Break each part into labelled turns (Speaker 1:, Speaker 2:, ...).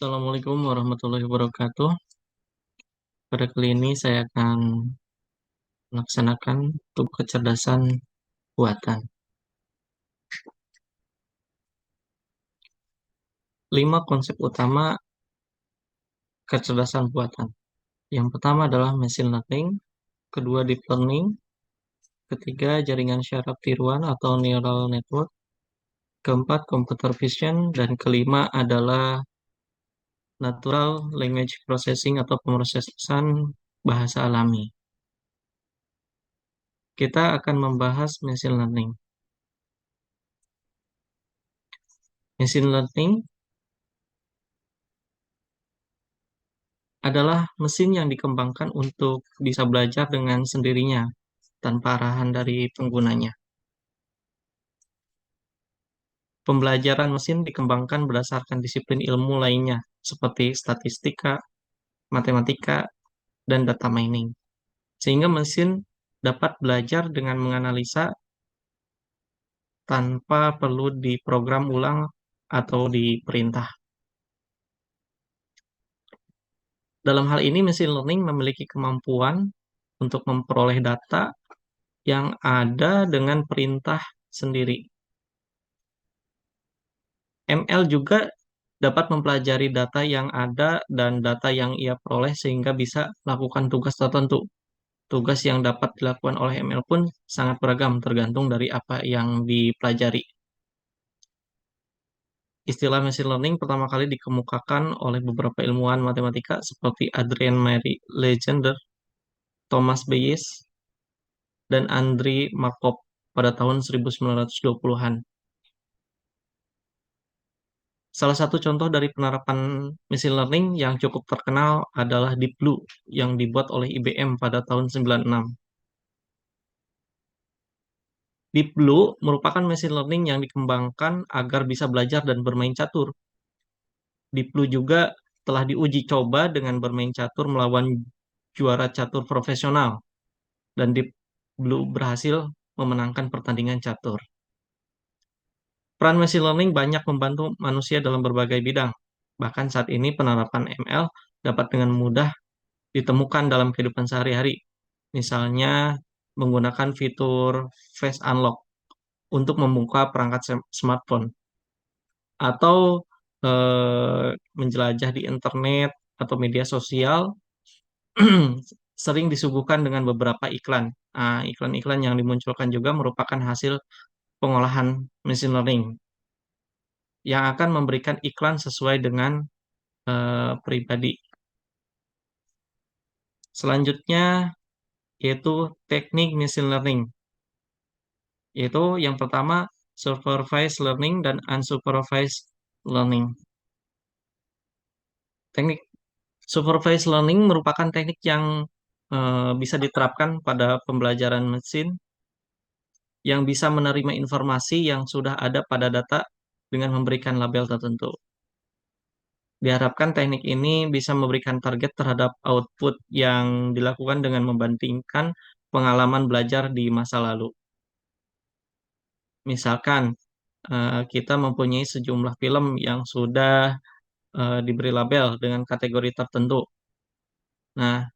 Speaker 1: Assalamualaikum warahmatullahi wabarakatuh. Pada kali ini saya akan melaksanakan tugas kecerdasan buatan. 5 konsep utama kecerdasan buatan. Yang pertama adalah machine learning, kedua deep learning, ketiga jaringan syaraf tiruan atau neural network, keempat computer vision, dan kelima adalah natural language processing atau pemrosesan bahasa alami. Kita akan membahas machine learning. Machine learning adalah mesin yang dikembangkan untuk bisa belajar dengan sendirinya tanpa arahan dari penggunanya. Pembelajaran mesin dikembangkan berdasarkan disiplin ilmu lainnya seperti statistika, matematika, dan data mining. Sehingga mesin dapat belajar dengan menganalisa tanpa perlu diprogram ulang atau diperintah. Dalam hal ini, machine learning memiliki kemampuan untuk memperoleh data yang ada dengan perintah sendiri. ML juga dapat mempelajari data yang ada dan data yang ia peroleh sehingga bisa melakukan tugas tertentu. Tugas yang dapat dilakukan oleh ML pun sangat beragam tergantung dari apa yang dipelajari. Istilah machine learning pertama kali dikemukakan oleh beberapa ilmuwan matematika seperti Adrian Mary Legendre, Thomas Bayes, dan Andrei Markov pada tahun 1920-an. Salah satu contoh dari penerapan machine learning yang cukup terkenal adalah Deep Blue yang dibuat oleh IBM pada tahun 96. Deep Blue merupakan machine learning yang dikembangkan agar bisa belajar dan bermain catur. Deep Blue juga telah diuji coba dengan bermain catur melawan juara catur profesional, dan Deep Blue berhasil memenangkan pertandingan catur. Peran machine learning banyak membantu manusia dalam berbagai bidang. Bahkan saat ini penerapan ML dapat dengan mudah ditemukan dalam kehidupan sehari-hari. Misalnya menggunakan fitur face unlock untuk membuka perangkat smartphone atau menjelajah di internet atau media sosial sering disuguhkan dengan beberapa iklan. Nah, iklan-iklan yang dimunculkan juga merupakan hasil pengolahan machine learning yang akan memberikan iklan sesuai dengan pribadi. Selanjutnya yaitu teknik machine learning, yaitu yang pertama supervised learning dan unsupervised learning. Teknik supervised learning merupakan teknik yang bisa diterapkan pada pembelajaran mesin yang bisa menerima informasi yang sudah ada pada data dengan memberikan label tertentu. Diharapkan teknik ini bisa memberikan target terhadap output yang dilakukan dengan membandingkan pengalaman belajar di masa lalu. Misalkan kita mempunyai sejumlah film yang sudah diberi label dengan kategori tertentu. Nah,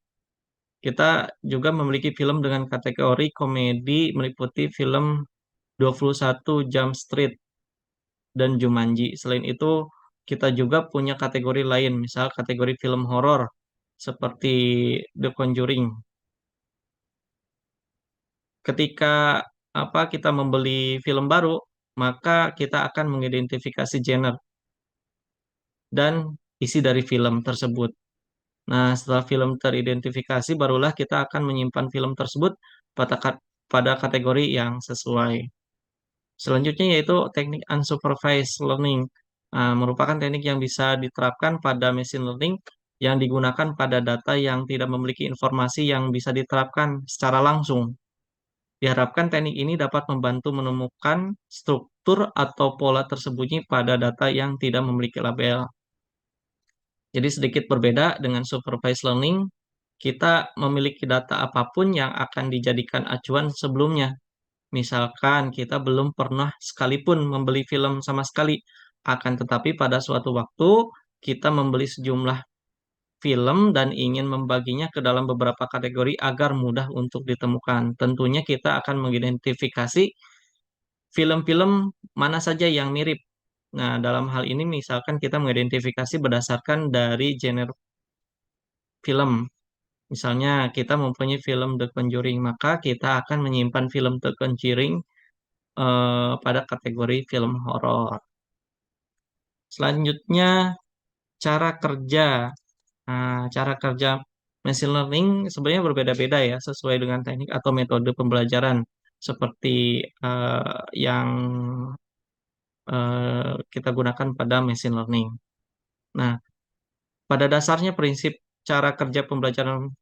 Speaker 1: kita juga memiliki film dengan kategori komedi meliputi film 21 Jump Street dan Jumanji. Selain itu, kita juga punya kategori lain, misal kategori film horor seperti The Conjuring. Ketika kita membeli film baru, maka kita akan mengidentifikasi genre dan isi dari film tersebut. Nah, setelah film teridentifikasi, barulah kita akan menyimpan film tersebut pada kategori yang sesuai. Selanjutnya yaitu teknik unsupervised learning. Nah, merupakan teknik yang bisa diterapkan pada machine learning yang digunakan pada data yang tidak memiliki informasi yang bisa diterapkan secara langsung. Diharapkan teknik ini dapat membantu menemukan struktur atau pola tersembunyi pada data yang tidak memiliki label. Jadi sedikit berbeda dengan supervised learning, kita memiliki data apapun yang akan dijadikan acuan sebelumnya. Misalkan kita belum pernah sekalipun membeli film sama sekali, akan tetapi pada suatu waktu kita membeli sejumlah film dan ingin membaginya ke dalam beberapa kategori agar mudah untuk ditemukan. Tentunya kita akan mengidentifikasi film-film mana saja yang mirip. Nah, dalam hal ini misalkan kita mengidentifikasi berdasarkan dari genre film. Misalnya kita mempunyai film The Conjuring, maka kita akan menyimpan film The Conjuring pada kategori film horor. Selanjutnya, cara kerja. Nah, cara kerja machine learning sebenarnya berbeda-beda ya, sesuai dengan teknik atau metode pembelajaran seperti yang kita gunakan pada machine learning. Nah, pada dasarnya prinsip cara kerja pembelajaran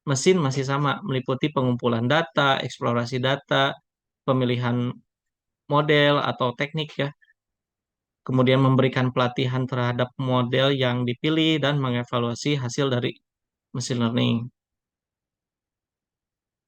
Speaker 1: mesin masih sama, meliputi pengumpulan data, eksplorasi data, pemilihan model atau teknik ya, kemudian memberikan pelatihan terhadap model yang dipilih dan mengevaluasi hasil dari machine learning.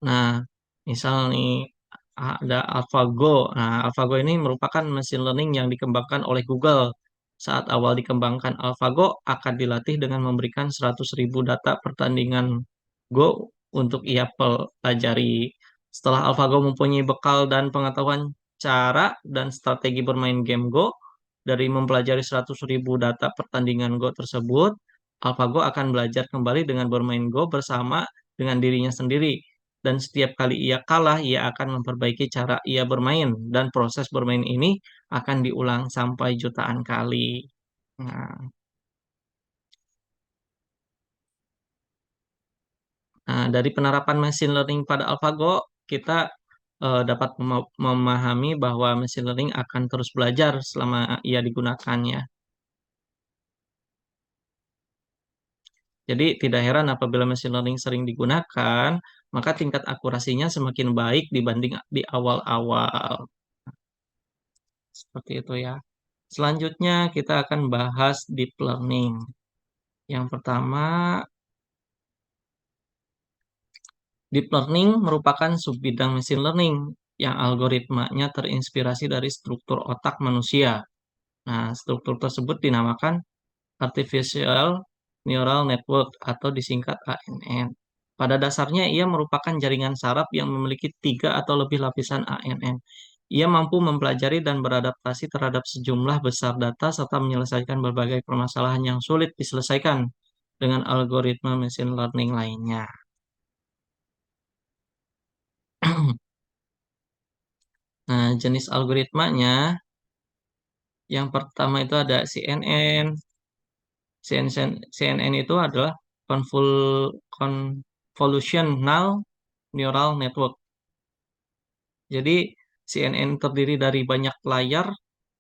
Speaker 1: Nah, misal nih ada AlphaGo. Nah, AlphaGo ini merupakan machine learning yang dikembangkan oleh Google. Saat awal dikembangkan, AlphaGo akan dilatih dengan memberikan 100.000 data pertandingan Go untuk ia pelajari. Setelah AlphaGo mempunyai bekal dan pengetahuan cara dan strategi bermain game Go, dari mempelajari 100.000 data pertandingan Go tersebut, AlphaGo akan belajar kembali dengan bermain Go bersama dengan dirinya sendiri. Dan setiap kali ia kalah, ia akan memperbaiki cara ia bermain. Dan proses bermain ini akan diulang sampai jutaan kali. Nah, dari penerapan machine learning pada AlphaGo, kita dapat memahami bahwa machine learning akan terus belajar selama ia digunakannya. Jadi tidak heran apabila machine learning sering digunakan, maka tingkat akurasinya semakin baik dibanding di awal-awal. Seperti itu ya. Selanjutnya kita akan bahas deep learning. Yang pertama, deep learning merupakan subbidang machine learning yang algoritmanya terinspirasi dari struktur otak manusia. Nah, struktur tersebut dinamakan Artificial Neural Network atau disingkat ANN. Pada dasarnya ia merupakan jaringan saraf yang memiliki 3 atau lebih lapisan ANN. Ia mampu mempelajari dan beradaptasi terhadap sejumlah besar data serta menyelesaikan berbagai permasalahan yang sulit diselesaikan dengan algoritma machine learning lainnya. Nah, jenis algoritmanya yang pertama itu ada CNN. CNN itu adalah convolutional neural network. Jadi CNN terdiri dari banyak layar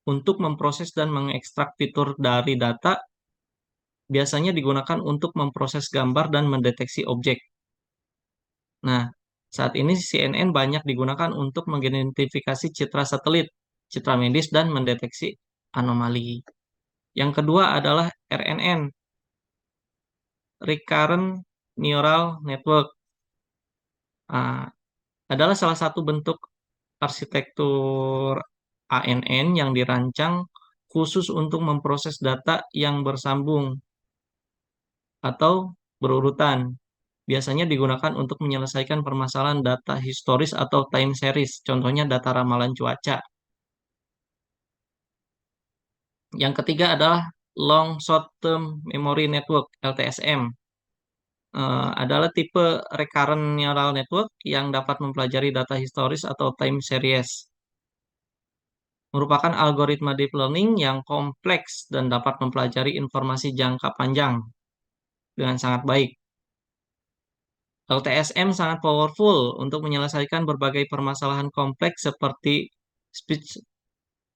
Speaker 1: untuk memproses dan mengekstrak fitur dari data, biasanya digunakan untuk memproses gambar dan mendeteksi objek. Nah, saat ini CNN banyak digunakan untuk mengidentifikasi citra satelit, citra medis, dan mendeteksi anomali. Yang kedua adalah RNN, Recurrent Neural Network. Nah, adalah salah satu bentuk arsitektur ANN yang dirancang khusus untuk memproses data yang bersambung atau berurutan. Biasanya digunakan untuk menyelesaikan permasalahan data historis atau time series, contohnya data ramalan cuaca. Yang ketiga adalah Long Short Term Memory Network, LTSM. Adalah tipe recurrent neural network yang dapat mempelajari data historis atau time series. Merupakan algoritma deep learning yang kompleks dan dapat mempelajari informasi jangka panjang dengan sangat baik. LTSM sangat powerful untuk menyelesaikan berbagai permasalahan kompleks seperti speech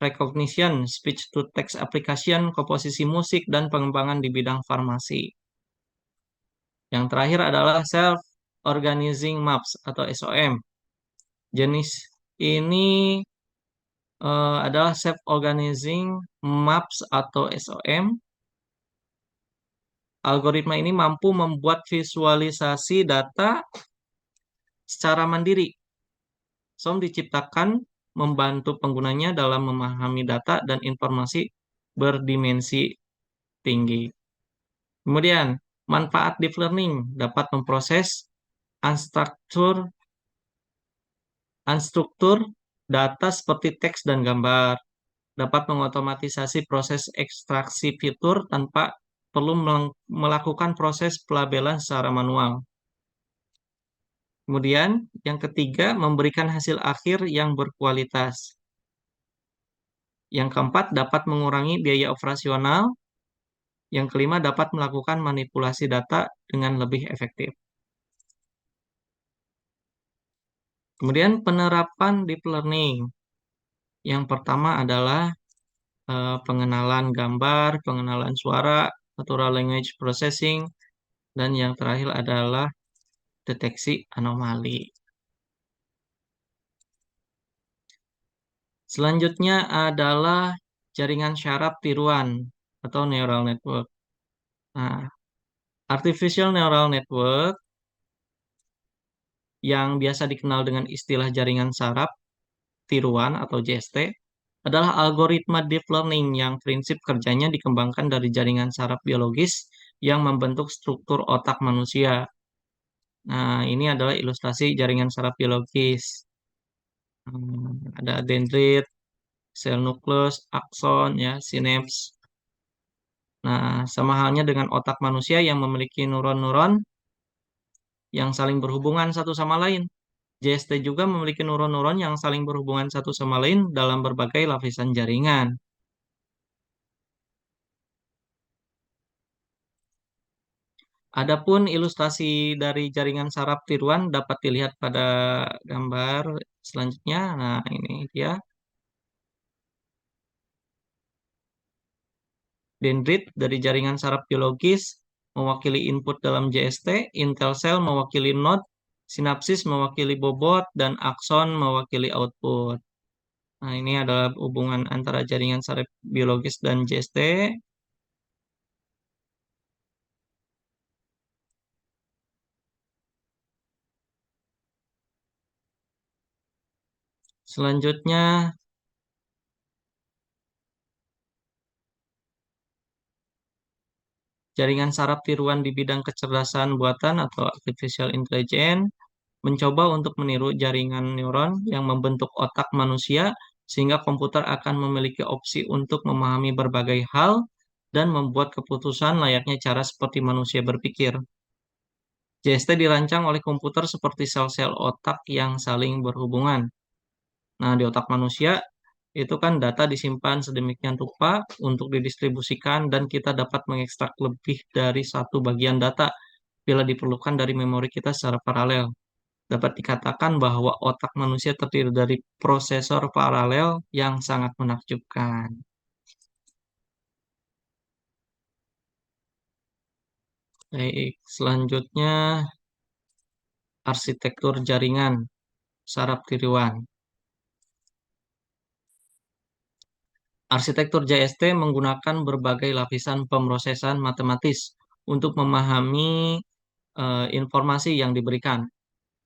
Speaker 1: recognition, speech-to-text application, komposisi musik, dan pengembangan di bidang farmasi. Yang terakhir adalah Self-Organizing Maps atau SOM. Jenis ini adalah Self-Organizing Maps atau SOM. Algoritma ini mampu membuat visualisasi data secara mandiri. SOM diciptakan membantu penggunanya dalam memahami data dan informasi berdimensi tinggi. Kemudian, manfaat deep learning dapat memproses unstructured, unstructured data seperti teks dan gambar, dapat mengotomatisasi proses ekstraksi fitur tanpa perlu melakukan proses pelabelan secara manual. Kemudian, yang ketiga, memberikan hasil akhir yang berkualitas. Yang keempat, dapat mengurangi biaya operasional. Yang kelima, dapat melakukan manipulasi data dengan lebih efektif. Kemudian, penerapan deep learning. Yang pertama adalah pengenalan gambar, pengenalan suara, natural language processing, dan yang terakhir adalah deteksi anomali. Selanjutnya adalah jaringan syaraf tiruan atau neural network. Nah, artificial neural network yang biasa dikenal dengan istilah jaringan saraf tiruan atau JST adalah algoritma deep learning yang prinsip kerjanya dikembangkan dari jaringan saraf biologis yang membentuk struktur otak manusia. Nah, ini adalah ilustrasi jaringan saraf biologis. Ada dendrit, sel nukleus, akson, ya, sinaps. Nah, sama halnya dengan otak manusia yang memiliki neuron-neuron yang saling berhubungan satu sama lain. JST juga memiliki neuron-neuron yang saling berhubungan satu sama lain dalam berbagai lapisan jaringan. Adapun ilustrasi dari jaringan saraf tiruan dapat dilihat pada gambar selanjutnya. Nah, ini dia. Dendrit dari jaringan saraf biologis mewakili input dalam JST, intel cell mewakili node, sinapsis mewakili bobot, dan akson mewakili output. Nah, ini adalah hubungan antara jaringan saraf biologis dan JST. Selanjutnya, jaringan saraf tiruan di bidang kecerdasan buatan atau artificial intelligence mencoba untuk meniru jaringan neuron yang membentuk otak manusia sehingga komputer akan memiliki opsi untuk memahami berbagai hal dan membuat keputusan layaknya cara seperti manusia berpikir. JST dirancang oleh komputer seperti sel-sel otak yang saling berhubungan. Nah, di otak manusia itu kan data disimpan sedemikian rupa untuk didistribusikan dan kita dapat mengekstrak lebih dari satu bagian data bila diperlukan dari memori kita secara paralel. Dapat dikatakan bahwa otak manusia terdiri dari prosesor paralel yang sangat menakjubkan. Baik, selanjutnya arsitektur jaringan saraf tiruan. Arsitektur JST menggunakan berbagai lapisan pemrosesan matematis untuk memahami informasi yang diberikan.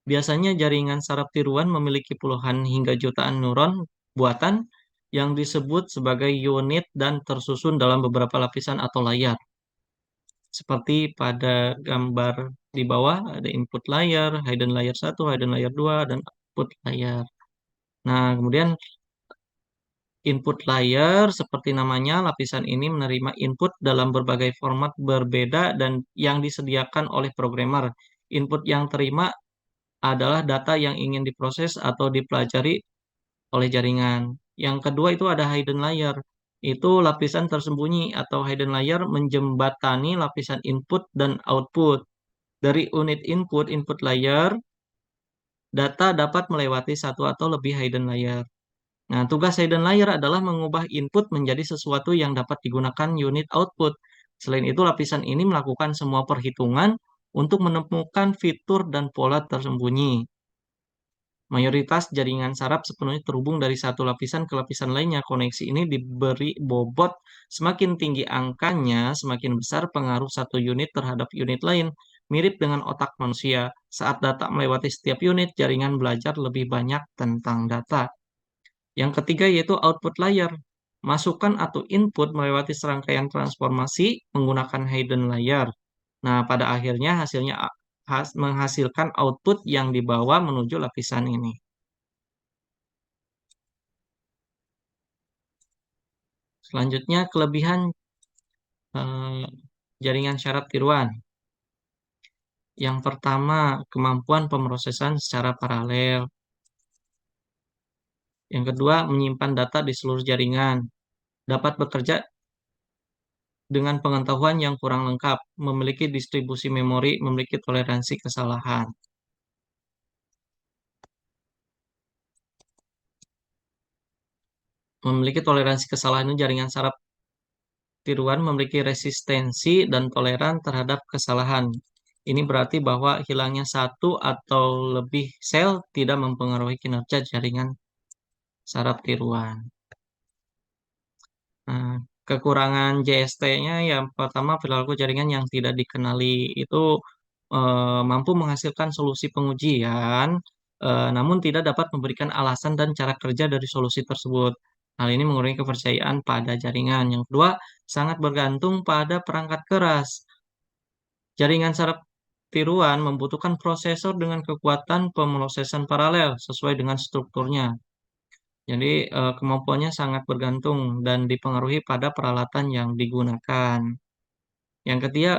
Speaker 1: Biasanya jaringan saraf tiruan memiliki puluhan hingga jutaan neuron buatan yang disebut sebagai unit dan tersusun dalam beberapa lapisan atau layar. Seperti pada gambar di bawah ada input layer, hidden layer 1, hidden layer 2, dan output layer. Nah, kemudian input layer seperti namanya, lapisan ini menerima input dalam berbagai format berbeda dan yang disediakan oleh programmer. Input yang terima adalah data yang ingin diproses atau dipelajari oleh jaringan. Yang kedua itu ada hidden layer. Itu lapisan tersembunyi atau hidden layer menjembatani lapisan input dan output. Dari unit input, input layer, data dapat melewati satu atau lebih hidden layer. Nah, tugas hidden layer adalah mengubah input menjadi sesuatu yang dapat digunakan unit output. Selain itu, lapisan ini melakukan semua perhitungan untuk menemukan fitur dan pola tersembunyi. Mayoritas jaringan saraf sepenuhnya terhubung dari satu lapisan ke lapisan lainnya. Koneksi ini diberi bobot. Semakin tinggi angkanya, semakin besar pengaruh satu unit terhadap unit lain. Mirip dengan otak manusia. Saat data melewati setiap unit, jaringan belajar lebih banyak tentang data. Yang ketiga yaitu output layer. masukan atau input melewati serangkaian transformasi menggunakan hidden layer. Nah, pada akhirnya hasilnya menghasilkan output yang dibawa menuju lapisan ini. Selanjutnya, kelebihan eh, jaringan syarat tiruan. Yang pertama, kemampuan pemrosesan secara paralel. Yang kedua, menyimpan data di seluruh jaringan. Dapat bekerja dengan pengetahuan yang kurang lengkap, memiliki distribusi memori, memiliki toleransi kesalahan. Memiliki toleransi kesalahan itu jaringan saraf tiruan memiliki resistensi dan toleran terhadap kesalahan. Ini berarti bahwa hilangnya satu atau lebih sel tidak mempengaruhi kinerja jaringan saraf tiruan. Nah, kekurangan JST-nya yang pertama perilaku jaringan yang tidak dikenali itu mampu menghasilkan solusi pengujian, namun tidak dapat memberikan alasan dan cara kerja dari solusi tersebut. Hal ini mengurangi kepercayaan pada jaringan. Yang kedua, sangat bergantung pada perangkat keras. Jaringan saraf tiruan membutuhkan prosesor dengan kekuatan pemrosesan paralel sesuai dengan strukturnya. Jadi kemampuannya sangat bergantung dan dipengaruhi pada peralatan yang digunakan. Yang ketiga,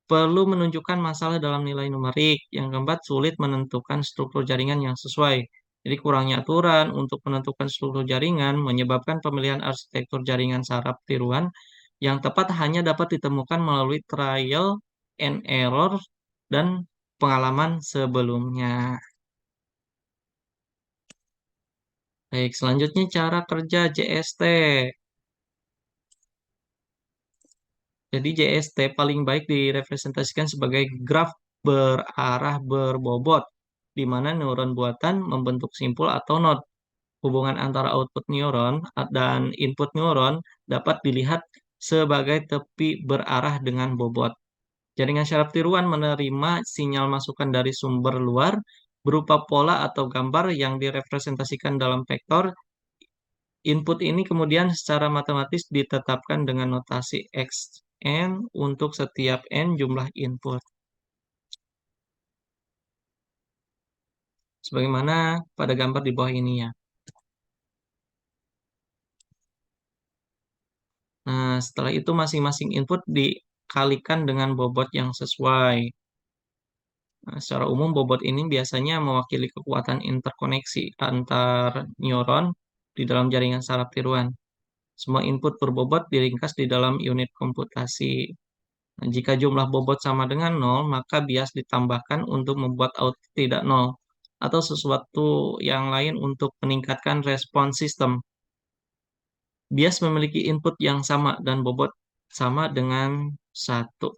Speaker 1: perlu menunjukkan masalah dalam nilai numerik. Yang keempat, sulit menentukan struktur jaringan yang sesuai. Jadi kurangnya aturan untuk menentukan struktur jaringan menyebabkan pemilihan arsitektur jaringan saraf tiruan yang tepat hanya dapat ditemukan melalui trial and error dan pengalaman sebelumnya. Baik, selanjutnya cara kerja JST. Jadi JST paling baik direpresentasikan sebagai graf berarah berbobot, di mana neuron buatan membentuk simpul atau node. Hubungan antara output neuron dan input neuron dapat dilihat sebagai tepi berarah dengan bobot. Jaringan syaraf tiruan menerima sinyal masukan dari sumber luar berupa pola atau gambar yang direpresentasikan dalam vektor. Input ini kemudian secara matematis ditetapkan dengan notasi Xn untuk setiap n jumlah input. Sebagaimana pada gambar di bawah ini ya. Nah, setelah itu masing-masing input dikalikan dengan bobot yang sesuai. Nah, secara umum bobot ini biasanya mewakili kekuatan interkoneksi antar neuron di dalam jaringan saraf tiruan. Semua input berbobot diringkas di dalam unit komputasi. Nah, jika jumlah bobot sama dengan 0, maka bias ditambahkan untuk membuat output tidak 0, atau sesuatu yang lain untuk meningkatkan respons sistem. Bias memiliki input yang sama dan bobot sama dengan 1.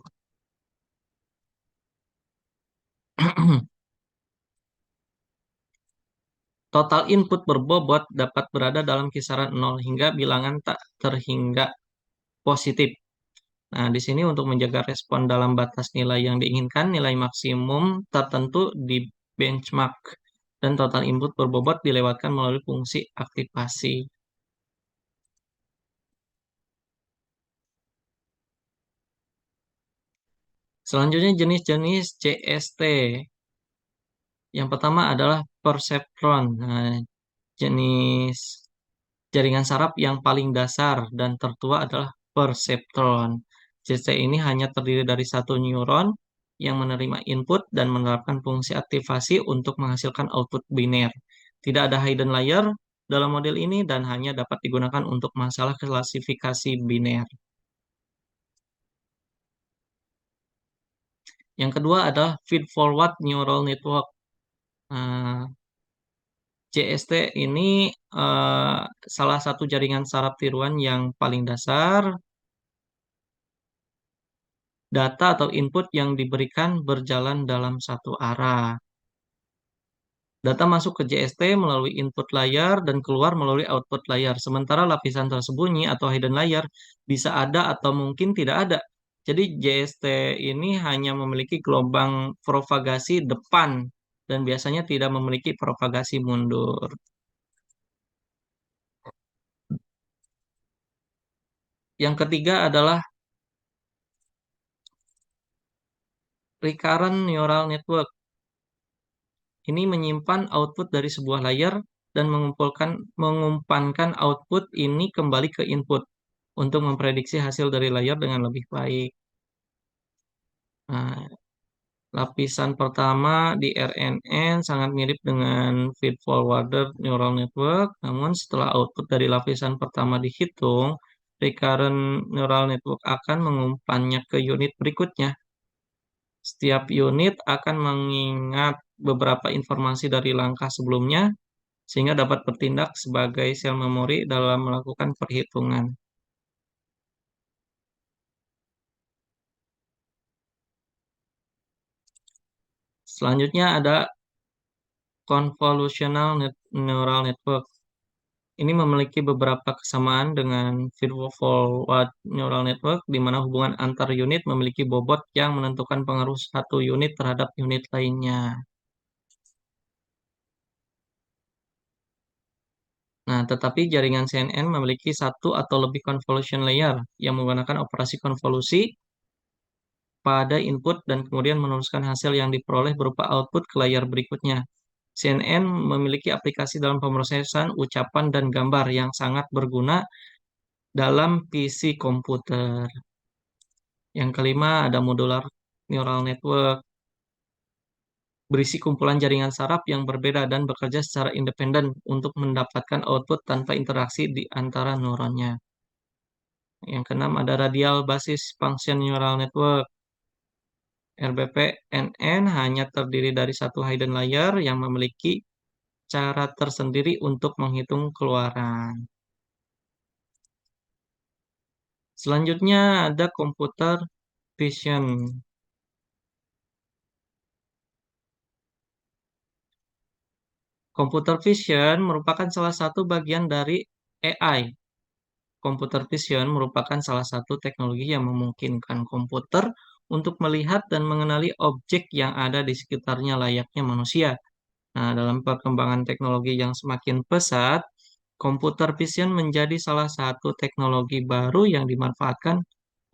Speaker 1: Total input berbobot dapat berada dalam kisaran 0 hingga bilangan tak terhingga positif. Nah, di sini untuk menjaga respon dalam batas nilai yang diinginkan, nilai maksimum tertentu di benchmark dan total input berbobot dilewatkan melalui fungsi aktivasi. Selanjutnya jenis-jenis CST. Yang pertama adalah perceptron. Nah, jenis jaringan saraf yang paling dasar dan tertua adalah perceptron. CST ini hanya terdiri dari satu neuron yang menerima input dan menerapkan fungsi aktivasi untuk menghasilkan output biner. Tidak ada hidden layer dalam model ini dan hanya dapat digunakan untuk masalah klasifikasi biner. Yang kedua adalah feed-forward neural network. Nah, JST ini eh, salah satu jaringan saraf tiruan yang paling dasar. Data atau input yang diberikan berjalan dalam satu arah. Data masuk ke JST melalui input layer dan keluar melalui output layer. Sementara lapisan tersembunyi atau hidden layer bisa ada atau mungkin tidak ada. Jadi JST ini hanya memiliki gelombang propagasi depan dan biasanya tidak memiliki propagasi mundur. Yang ketiga adalah recurrent neural network. Ini menyimpan output dari sebuah layer dan mengumpankan output ini kembali ke input untuk memprediksi hasil dari layer dengan lebih baik. Nah, lapisan pertama di RNN sangat mirip dengan feed-forwarded neural network, namun setelah output dari lapisan pertama dihitung, recurrent neural network akan mengumpannya ke unit berikutnya. Setiap unit akan mengingat beberapa informasi dari langkah sebelumnya, sehingga dapat bertindak sebagai sel memori dalam melakukan perhitungan. Selanjutnya ada neural network. Ini memiliki beberapa kesamaan dengan feed-forward neural network, di mana hubungan antar unit memiliki bobot yang menentukan pengaruh satu unit terhadap unit lainnya. Nah, tetapi jaringan CNN memiliki satu atau lebih convolution layer yang menggunakan operasi konvolusi pada input dan kemudian meneruskan hasil yang diperoleh berupa output ke layar berikutnya. CNN memiliki aplikasi dalam pemrosesan ucapan dan gambar yang sangat berguna dalam PC komputer. Yang kelima ada modular neural network, berisi kumpulan jaringan saraf yang berbeda dan bekerja secara independen untuk mendapatkan output tanpa interaksi di antara neuronnya. Yang keenam ada radial basis function neural network. RBP-NN hanya terdiri dari satu hidden layer yang memiliki cara tersendiri untuk menghitung keluaran. Selanjutnya ada computer vision. Computer vision merupakan salah satu bagian dari AI. Computer vision merupakan salah satu teknologi yang memungkinkan komputer untuk melihat dan mengenali objek yang ada di sekitarnya layaknya manusia. Nah, dalam perkembangan teknologi yang semakin pesat, computer vision menjadi salah satu teknologi baru yang dimanfaatkan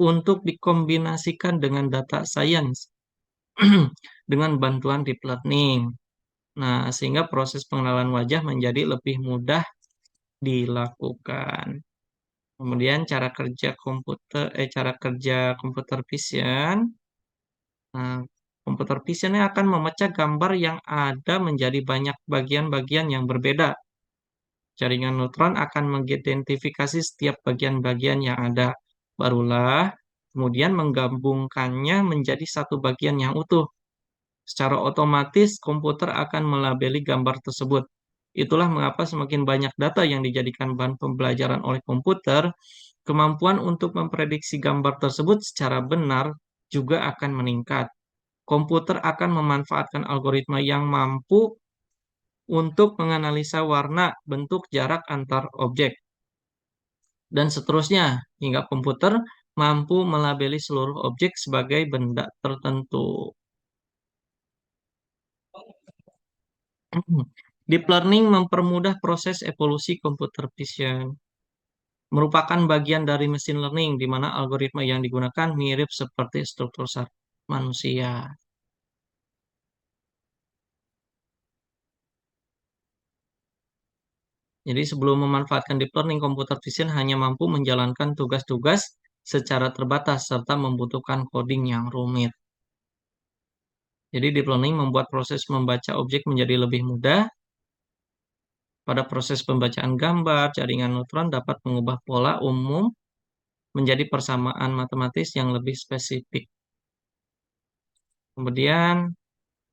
Speaker 1: untuk dikombinasikan dengan data science dengan bantuan deep learning. Nah, sehingga proses pengenalan wajah menjadi lebih mudah dilakukan. Kemudian cara kerja computer vision. Nah, computer vision akan memecah gambar yang ada menjadi banyak bagian-bagian yang berbeda. Jaringan neutron akan mengidentifikasi setiap bagian-bagian yang ada. Barulah kemudian menggabungkannya menjadi satu bagian yang utuh. Secara otomatis komputer akan melabeli gambar tersebut. Itulah mengapa semakin banyak data yang dijadikan bahan pembelajaran oleh komputer, kemampuan untuk memprediksi gambar tersebut secara benar juga akan meningkat. Komputer akan memanfaatkan algoritma yang mampu untuk menganalisa warna, bentuk, jarak antar objek, dan seterusnya, hingga komputer mampu melabeli seluruh objek sebagai benda tertentu. Deep learning mempermudah proses evolusi computer vision. Merupakan bagian dari mesin learning, di mana algoritma yang digunakan mirip seperti struktur saraf manusia. Jadi sebelum memanfaatkan deep learning, computer vision hanya mampu menjalankan tugas-tugas secara terbatas serta membutuhkan coding yang rumit. Jadi deep learning membuat proses membaca objek menjadi lebih mudah. Pada proses pembacaan gambar, jaringan neutron dapat mengubah pola umum menjadi persamaan matematis yang lebih spesifik. Kemudian,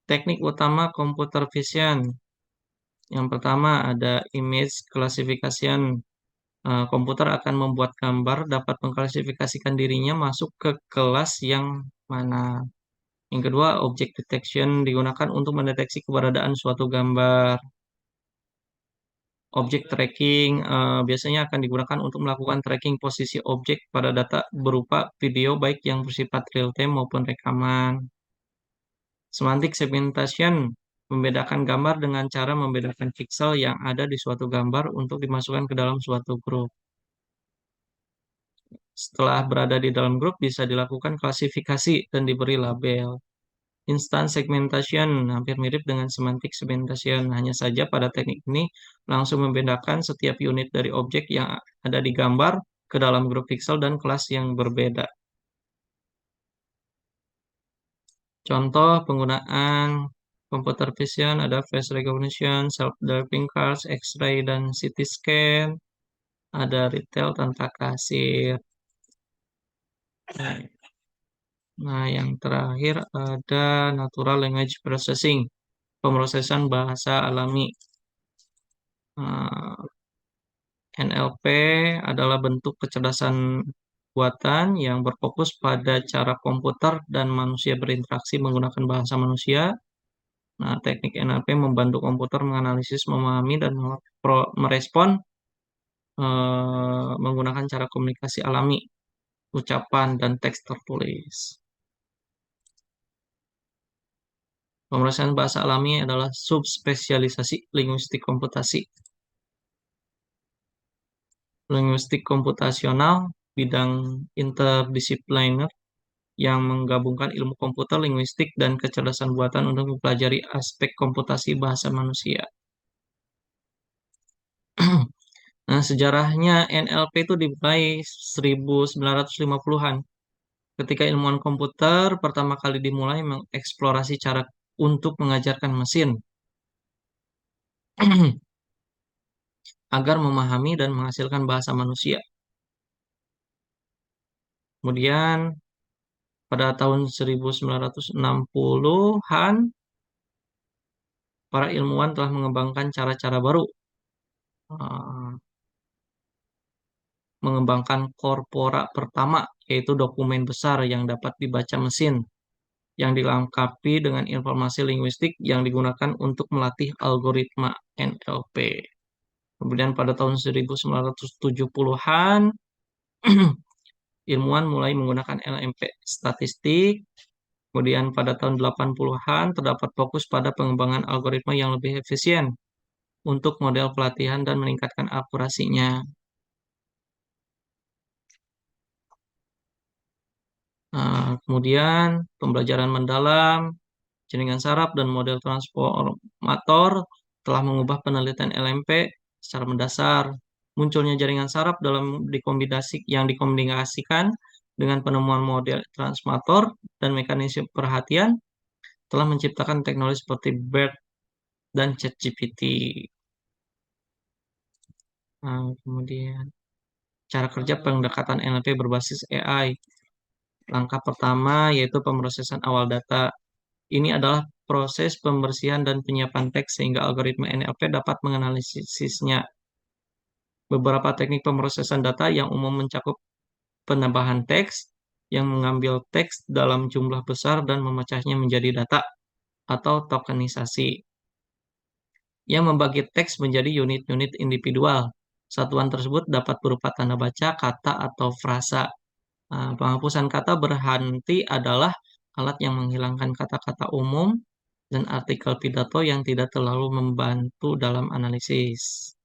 Speaker 1: teknik utama computer vision. Yang pertama ada image classification. Komputer akan membuat gambar dapat mengklasifikasikan dirinya masuk ke kelas yang mana. Yang kedua, object detection digunakan untuk mendeteksi keberadaan suatu gambar. Object tracking biasanya akan digunakan untuk melakukan tracking posisi objek pada data berupa video baik yang bersifat real time maupun rekaman. Semantic segmentation membedakan gambar dengan cara membedakan pixel yang ada di suatu gambar untuk dimasukkan ke dalam suatu grup. Setelah berada di dalam grup, bisa dilakukan klasifikasi dan diberi label. Instant segmentation hampir mirip dengan semantic segmentation. Hanya saja pada teknik ini langsung membedakan setiap unit dari objek yang ada di gambar ke dalam grup pixel dan kelas yang berbeda. Contoh penggunaan computer vision ada face recognition, self-driving cars, X-ray, dan CT scan. Ada retail tanpa kasir. Nah, yang terakhir ada natural language processing, pemrosesan bahasa alami. NLP adalah bentuk kecerdasan buatan yang berfokus pada cara komputer dan manusia berinteraksi menggunakan bahasa manusia. Nah, teknik NLP membantu komputer menganalisis, memahami, dan merespon menggunakan cara komunikasi alami, ucapan, dan teks tertulis. Pemrosesan bahasa alami adalah subspesialisasi linguistik komputasi. Linguistik komputasional, bidang interdisipliner yang menggabungkan ilmu komputer, linguistik, dan kecerdasan buatan untuk mempelajari aspek komputasi bahasa manusia. Nah, sejarahnya NLP itu dimulai 1950-an. Ketika ilmuwan komputer pertama kali dimulai mengeksplorasi cara untuk mengajarkan mesin agar memahami dan menghasilkan bahasa manusia. Kemudian pada tahun 1960-an, para ilmuwan telah mengembangkan cara-cara baru, eh, mengembangkan korpora pertama, yaitu dokumen besar yang dapat dibaca mesin, yang dilengkapi dengan informasi linguistik yang digunakan untuk melatih algoritma NLP. Kemudian pada tahun 1970-an, ilmuwan mulai menggunakan LMP statistik. Kemudian pada tahun 80-an terdapat fokus pada pengembangan algoritma yang lebih efisien untuk model pelatihan dan meningkatkan akurasinya. Nah, kemudian pembelajaran mendalam, jaringan saraf, dan model transformator telah mengubah penelitian LMP secara mendasar. Munculnya jaringan saraf yang dikombinasikan dengan penemuan model transformator dan mekanisme perhatian telah menciptakan teknologi seperti BERT dan ChatGPT. Nah, kemudian cara kerja pendekatan NLP berbasis AI. Langkah pertama yaitu pemrosesan awal data. Ini adalah proses pembersihan dan penyiapan teks sehingga algoritma NLP dapat menganalisisnya. Beberapa teknik pemrosesan data yang umum mencakup penambahan teks, yang mengambil teks dalam jumlah besar dan memecahnya menjadi data, atau tokenisasi, yang membagi teks menjadi unit-unit individual. Satuan tersebut dapat berupa tanda baca, kata, atau frasa. Nah, penghapusan kata berhenti adalah alat yang menghilangkan kata-kata umum dan artikel pidato yang tidak terlalu membantu dalam analisis.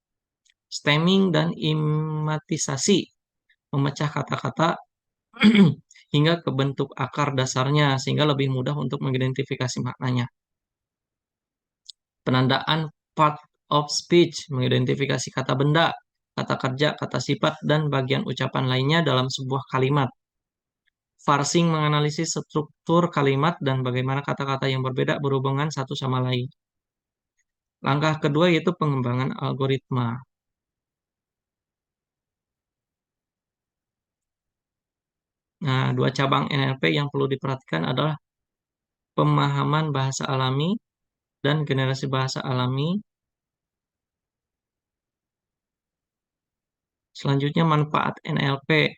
Speaker 1: Stemming dan imatisasi, memecah kata-kata hingga ke bentuk akar dasarnya sehingga lebih mudah untuk mengidentifikasi maknanya. Penandaan part of speech, mengidentifikasi kata benda, kata kerja, kata sifat, dan bagian ucapan lainnya dalam sebuah kalimat. Parsing, menganalisis struktur kalimat dan bagaimana kata-kata yang berbeda berhubungan satu sama lain. Langkah kedua yaitu pengembangan algoritma. Nah, dua cabang NLP yang perlu diperhatikan adalah pemahaman bahasa alami dan generasi bahasa alami. Selanjutnya manfaat NLP,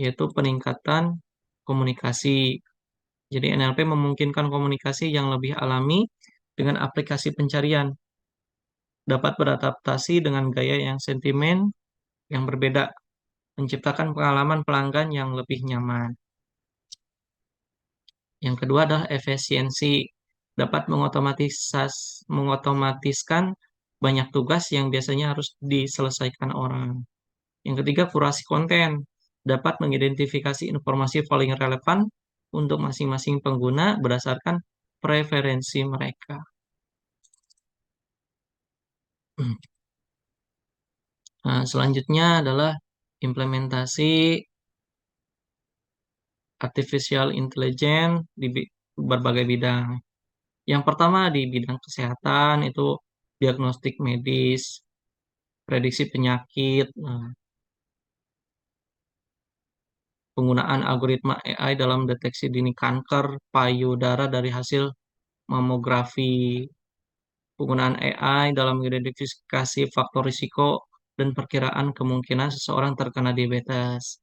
Speaker 1: yaitu peningkatan komunikasi. Jadi NLP memungkinkan komunikasi yang lebih alami dengan aplikasi pencarian. Dapat beradaptasi dengan gaya yang sentimen yang berbeda, menciptakan pengalaman pelanggan yang lebih nyaman. Yang kedua adalah efisiensi, dapat mengotomatiskan banyak tugas yang biasanya harus diselesaikan orang. Yang ketiga, kurasi konten, dapat mengidentifikasi informasi paling relevan untuk masing-masing pengguna berdasarkan preferensi mereka. Nah, selanjutnya adalah implementasi artificial intelligence di berbagai bidang. Yang pertama di bidang kesehatan itu diagnostik medis, prediksi penyakit, penggunaan algoritma AI dalam deteksi dini kanker payudara dari hasil mamografi, penggunaan AI dalam mengidentifikasi faktor risiko dan perkiraan kemungkinan seseorang terkena diabetes.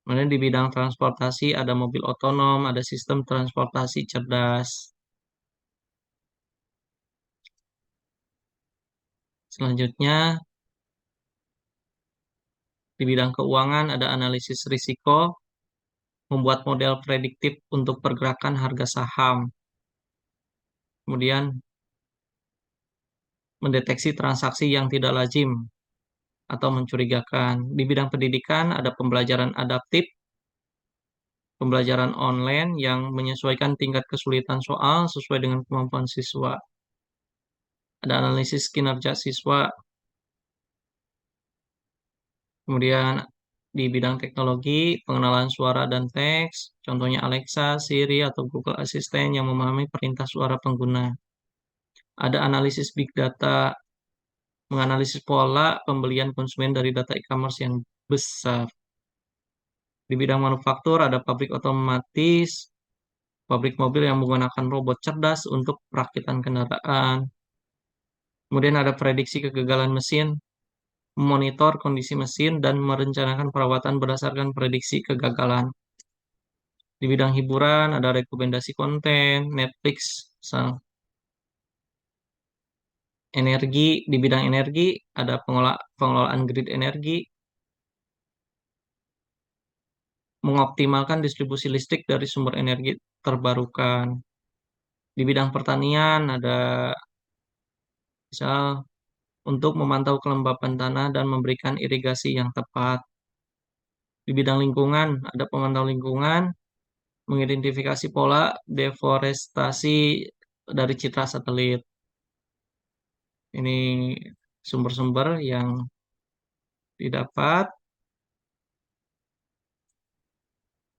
Speaker 1: Kemudian di bidang transportasi ada mobil otonom, ada sistem transportasi cerdas. Selanjutnya di bidang keuangan ada analisis risiko, membuat model prediktif untuk pergerakan harga saham. Kemudian mendeteksi transaksi yang tidak lazim atau mencurigakan. Di bidang pendidikan ada pembelajaran adaptif, pembelajaran online yang menyesuaikan tingkat kesulitan soal sesuai dengan kemampuan siswa. Ada analisis kinerja siswa. Kemudian di bidang teknologi, pengenalan suara dan teks, contohnya Alexa, Siri, atau Google Assistant yang memahami perintah suara pengguna. Ada analisis big data, menganalisis pola pembelian konsumen dari data e-commerce yang besar. Di bidang manufaktur ada pabrik otomatis, pabrik mobil yang menggunakan robot cerdas untuk perakitan kendaraan. Kemudian ada prediksi kegagalan mesin, memonitor kondisi mesin, dan merencanakan perawatan berdasarkan prediksi kegagalan. Di bidang hiburan ada rekomendasi konten, Netflix, energi. Di bidang energi ada pengelolaan grid energi, mengoptimalkan distribusi listrik dari sumber energi terbarukan. Di bidang pertanian ada misal untuk memantau kelembapan tanah dan memberikan irigasi yang tepat. Di bidang lingkungan ada pemantau lingkungan, mengidentifikasi pola deforestasi dari citra satelit. Ini sumber-sumber yang didapat.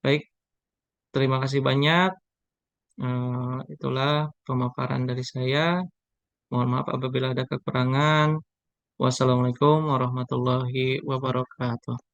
Speaker 1: Baik, terima kasih banyak. Itulah pemaparan dari saya. Mohon maaf apabila ada kekurangan. Wassalamualaikum warahmatullahi wabarakatuh.